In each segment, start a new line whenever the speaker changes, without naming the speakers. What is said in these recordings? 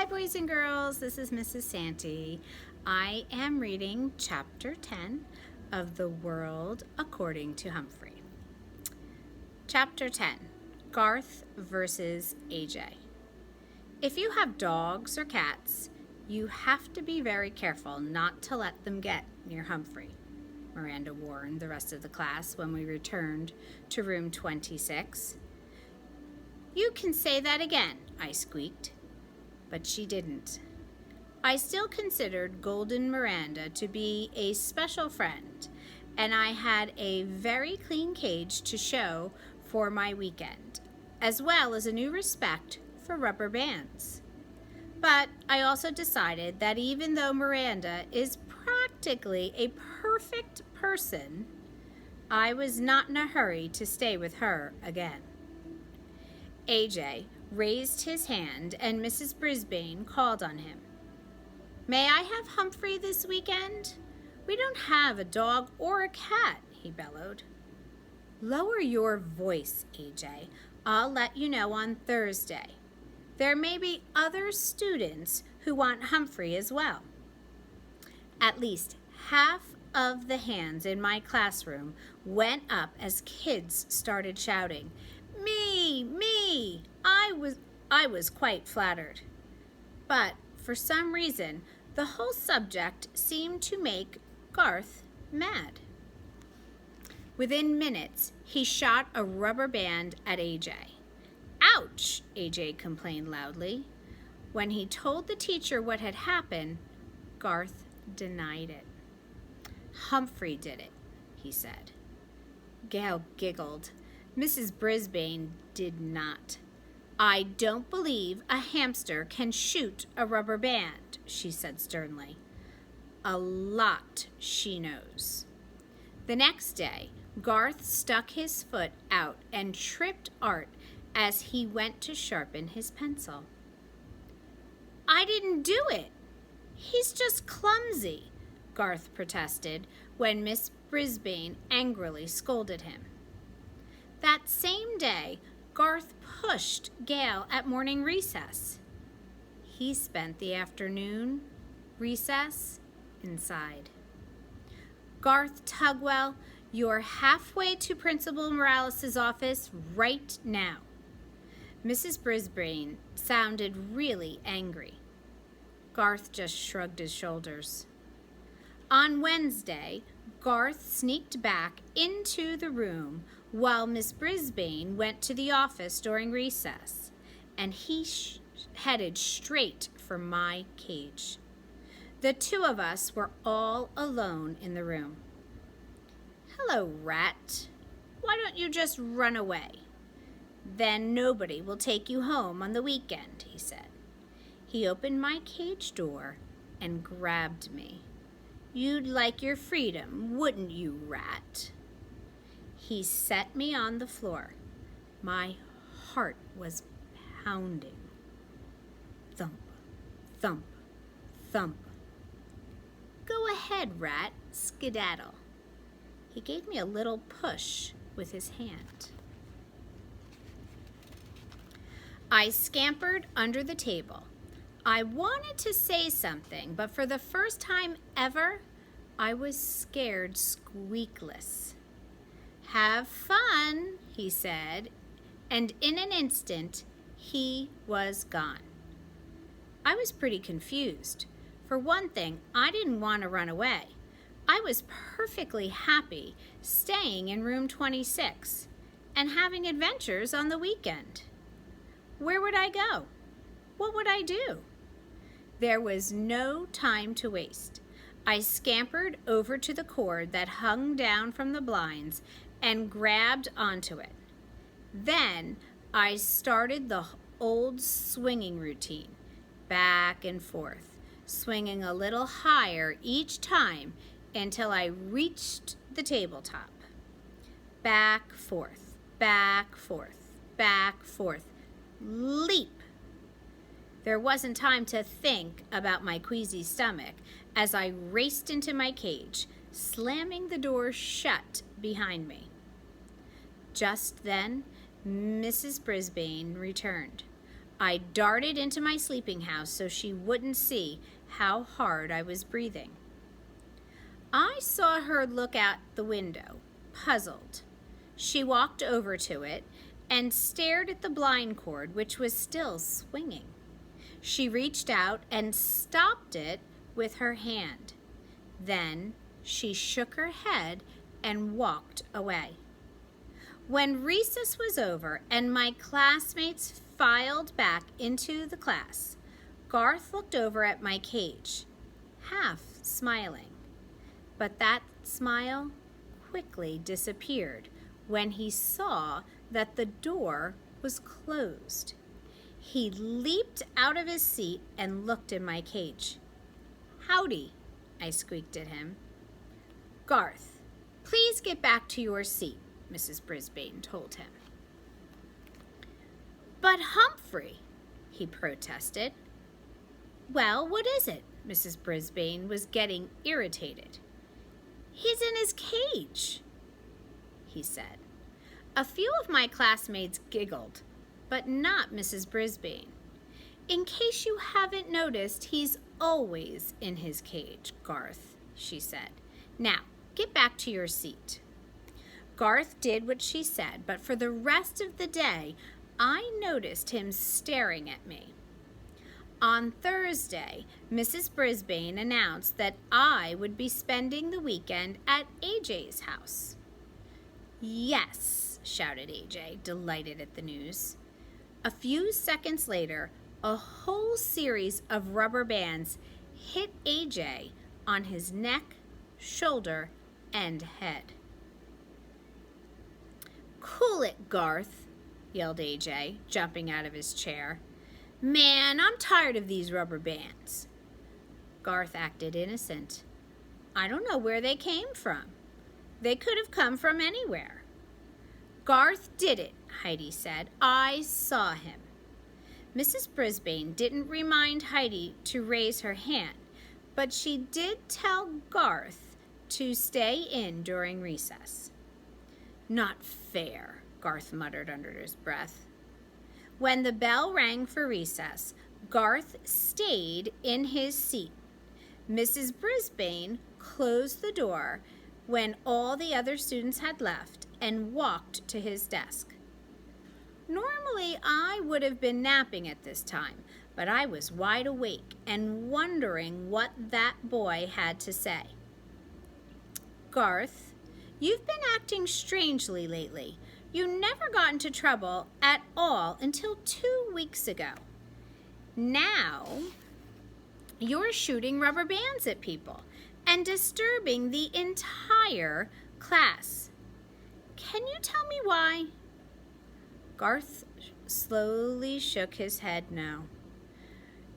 boys and girls, this is Mrs. Santi. I am reading Chapter 10 of The World According to Humphrey. Chapter 10, Garth versus AJ. If you have dogs or cats, you have to be very careful not to let them get near Humphrey, Miranda warned the rest of the class when we returned to room 26. You can say that again, I squeaked. But she didn't. I still considered Golden Miranda to be a special friend, and I had a very clean cage to show for my weekend, as well as a new respect for rubber bands. But I also decided that even though Miranda is practically a perfect person, I was not in a hurry to stay with her again. AJ raised his hand and Mrs. Brisbane called on him. May I have Humphrey this weekend? We don't have a dog or a cat, he bellowed. Lower your voice, AJ. I'll let you know on Thursday. There may be other students who want Humphrey as well. At least half of the hands in my classroom went up as kids started shouting, Me, me! I was quite flattered. But for some reason, the whole subject seemed to make Garth mad. Within minutes, he shot a rubber band at AJ. Ouch, AJ complained loudly. When he told the teacher what had happened, Garth denied it. Humphrey did it, he said. Gail giggled. Mrs. Brisbane did not. I don't believe a hamster can shoot a rubber band, she said sternly. A lot she knows. The next day, Garth stuck his foot out and tripped Art as he went to sharpen his pencil. I didn't do it. He's just clumsy, Garth protested when Miss Brisbane angrily scolded him. That same day, Garth pushed Gail at morning recess. He spent the afternoon recess inside. Garth Tugwell, you're halfway to Principal Morales' office right now. Mrs. Brisbane sounded really angry. Garth just shrugged his shoulders. On Wednesday, Garth sneaked back into the room while Miss Brisbane went to the office during recess, and he headed straight for my cage. The two of us were all alone in the room. Hello, Rat. Why don't you just run away? Then nobody will take you home on the weekend, he said. He opened my cage door and grabbed me. You'd like your freedom, wouldn't you, Rat? He set me on the floor. My heart was pounding. Thump, thump, thump. Go ahead, Rat, skedaddle. He gave me a little push with his hand. I scampered under the table. I wanted to say something, but for the first time ever, I was scared squeakless. Have fun, he said, and in an instant, he was gone. I was pretty confused. For one thing, I didn't want to run away. I was perfectly happy staying in room 26 and having adventures on the weekend. Where would I go? What would I do? There was no time to waste. I scampered over to the cord that hung down from the blinds and grabbed onto it. Then I started the old swinging routine, back and forth, swinging a little higher each time until I reached the tabletop. Back, forth, back, forth, back, forth. Leap! There wasn't time to think about my queasy stomach as I raced into my cage, slamming the door shut behind me. Just then, Mrs. Brisbane returned. I darted into my sleeping house so she wouldn't see how hard I was breathing. I saw her look out the window, puzzled. She walked over to it and stared at the blind cord, which was still swinging. She reached out and stopped it with her hand. Then she shook her head and walked away. When recess was over and my classmates filed back into the class, Garth looked over at my cage, half smiling. But that smile quickly disappeared when he saw that the door was closed. He leaped out of his seat and looked in my cage. "Howdy," I squeaked at him. "Garth, please get back to your seat," Mrs. Brisbane told him. "But Humphrey," he protested. "Well, what is it?" Mrs. Brisbane was getting irritated. "He's in his cage," he said. A few of my classmates giggled, but not Mrs. Brisbane. "In case you haven't noticed, he's always in his cage, Garth," she said. "Now, get back to your seat." Garth did what she said, but for the rest of the day, I noticed him staring at me. On Thursday, Mrs. Brisbane announced that I would be spending the weekend at AJ's house. "Yes," shouted AJ, delighted at the news. A few seconds later, a whole series of rubber bands hit AJ on his neck, shoulder, and head. "Cool it, Garth," yelled AJ, jumping out of his chair. "Man, I'm tired of these rubber bands." Garth acted innocent. "I don't know where they came from. They could have come from anywhere." "Garth did it," Heidi said. "I saw him." Mrs. Brisbane didn't remind Heidi to raise her hand, but she did tell Garth to stay in during recess. "Not fair," Garth muttered under his breath. When the bell rang for recess, Garth stayed in his seat. Mrs. Brisbane closed the door when all the other students had left and walked to his desk. Normally, I would have been napping at this time, but I was wide awake and wondering what that boy had to say. "Garth, you've been acting strangely lately. You never got into trouble at all until 2 weeks ago. Now, you're shooting rubber bands at people and disturbing the entire class. Can you tell me why?" Garth slowly shook his head no.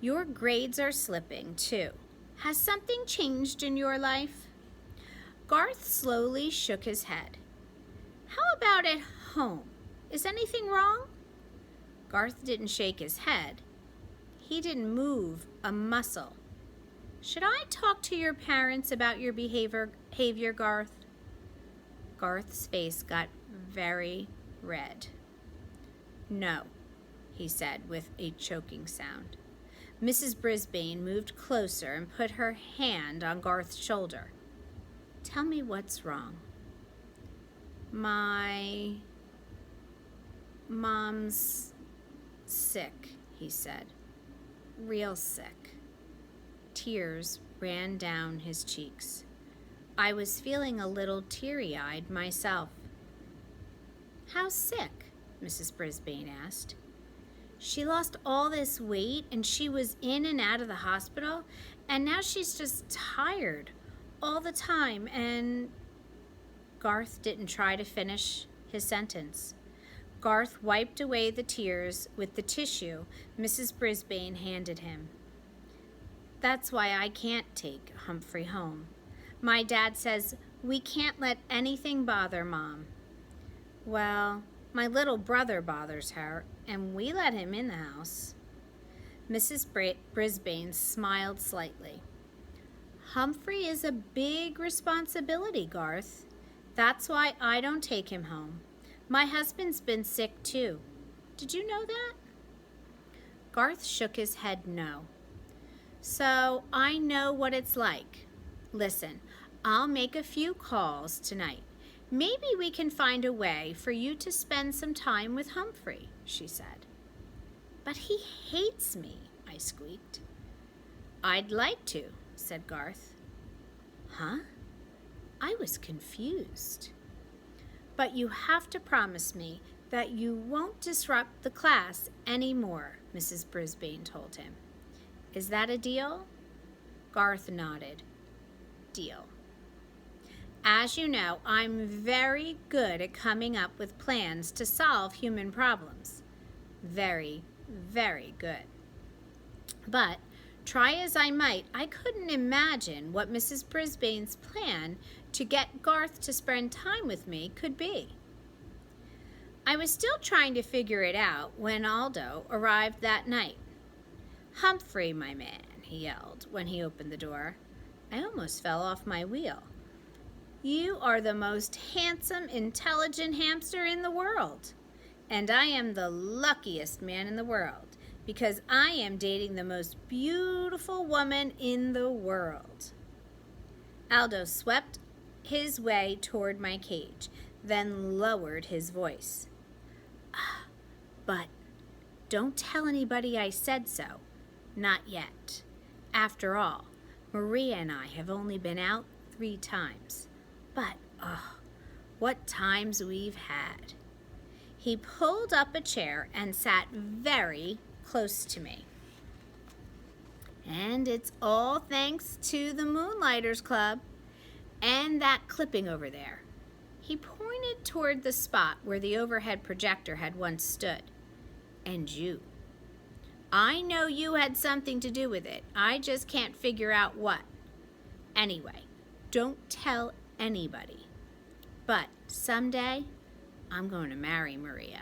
"Your grades are slipping, too. Has something changed in your life?" Garth slowly shook his head. "How about at home? Is anything wrong?" Garth didn't shake his head. He didn't move a muscle. "Should I talk to your parents about your behavior, Garth?" Garth's face got very red. "No," he said with a choking sound. Mrs. Brisbane moved closer and put her hand on Garth's shoulder. "Tell me what's wrong." "My mom's sick," he said. "Real sick." Tears ran down his cheeks. I was feeling a little teary-eyed myself. "How sick?" Mrs. Brisbane asked. "She lost all this weight and she was in and out of the hospital, and now she's just tired all the time and—" Garth didn't try to finish his sentence. Garth wiped away the tears with the tissue Mrs. Brisbane handed him. "That's why I can't take Humphrey home. My dad says we can't let anything bother Mom. Well, my little brother bothers her, and we let him in the house." Mrs. Brisbane smiled slightly. "Humphrey is a big responsibility, Garth. That's why I don't take him home. My husband's been sick too. Did you know that?" Garth shook his head no. So I know what it's like. Listen, I'll make a few calls tonight. Maybe we can find a way for you to spend some time with Humphrey, she said. But he hates me, I squeaked. I'd like to, said Garth. Huh? I was confused. But you have to promise me that you won't disrupt the class anymore, Mrs. Brisbane told him. Is that a deal? Garth nodded. Deal. As you know, I'm very good at coming up with plans to solve human problems. Very, very good. But try as I might, I couldn't imagine what Mrs. Brisbane's plan to get Garth to spend time with me could be. I was still trying to figure it out when Aldo arrived that night. Humphrey, my man, he yelled when he opened the door. I almost fell off my wheel. You are the most handsome, intelligent hamster in the world. And I am the luckiest man in the world because I am dating the most beautiful woman in the world. Aldo swept his way toward my cage, then lowered his voice. But don't tell anybody I said so. Not yet. After all, Maria and I have only been out 3 times. But, what times we've had. He pulled up a chair and sat very close to me. And it's all thanks to the Moonlighters Club and that clipping over there. He pointed toward the spot where the overhead projector had once stood. And you. I know you had something to do with it. I just can't figure out what. Anyway, don't tell anybody. But someday, I'm going to marry Maria.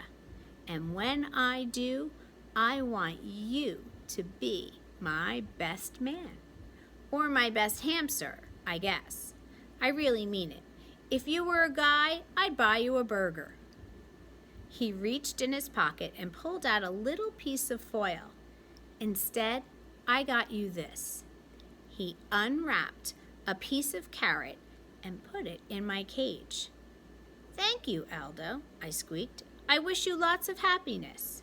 And when I do, I want you to be my best man. Or my best hamster, I guess. I really mean it. If you were a guy, I'd buy you a burger. He reached in his pocket and pulled out a little piece of foil. Instead, I got you this. He unwrapped a piece of carrot and put it in my cage. Thank you, Aldo, I squeaked. I wish you lots of happiness.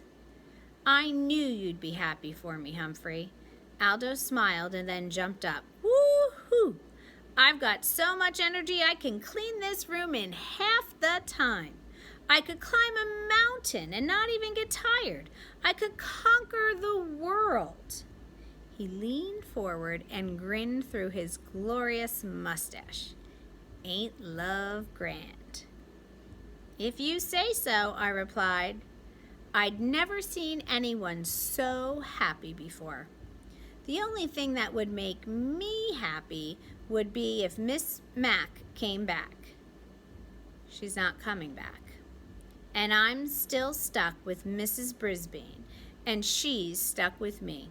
I knew you'd be happy for me, Humphrey. Aldo smiled and then jumped up. Woo-hoo! I've got so much energy I can clean this room in half the time. I could climb a mountain and not even get tired. I could conquer the world. He leaned forward and grinned through his glorious mustache. Ain't love grand? If you say so, I replied. I'd never seen anyone so happy before. The only thing that would make me happy would be if Miss Mac came back. She's not coming back. And I'm still stuck with Mrs. Brisbane, and she's stuck with me.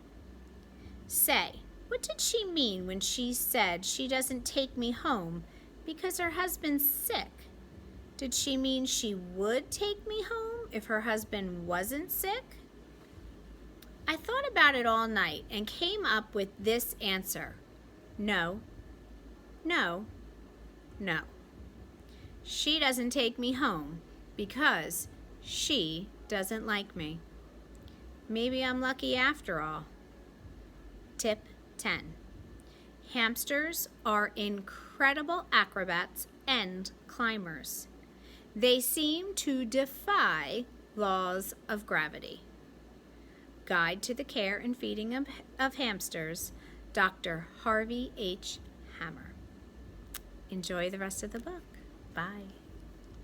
Say, what did she mean when she said she doesn't take me home because her husband's sick? Did she mean she would take me home if her husband wasn't sick? I thought about it all night and came up with this answer. No, no, no. She doesn't take me home because she doesn't like me. Maybe I'm lucky after all. Tip 10. Hamsters are incredible acrobats and climbers. They seem to defy laws of gravity. Guide to the Care and Feeding of Hamsters, Dr. Harvey H. Hammer. Enjoy the rest of the book. Bye.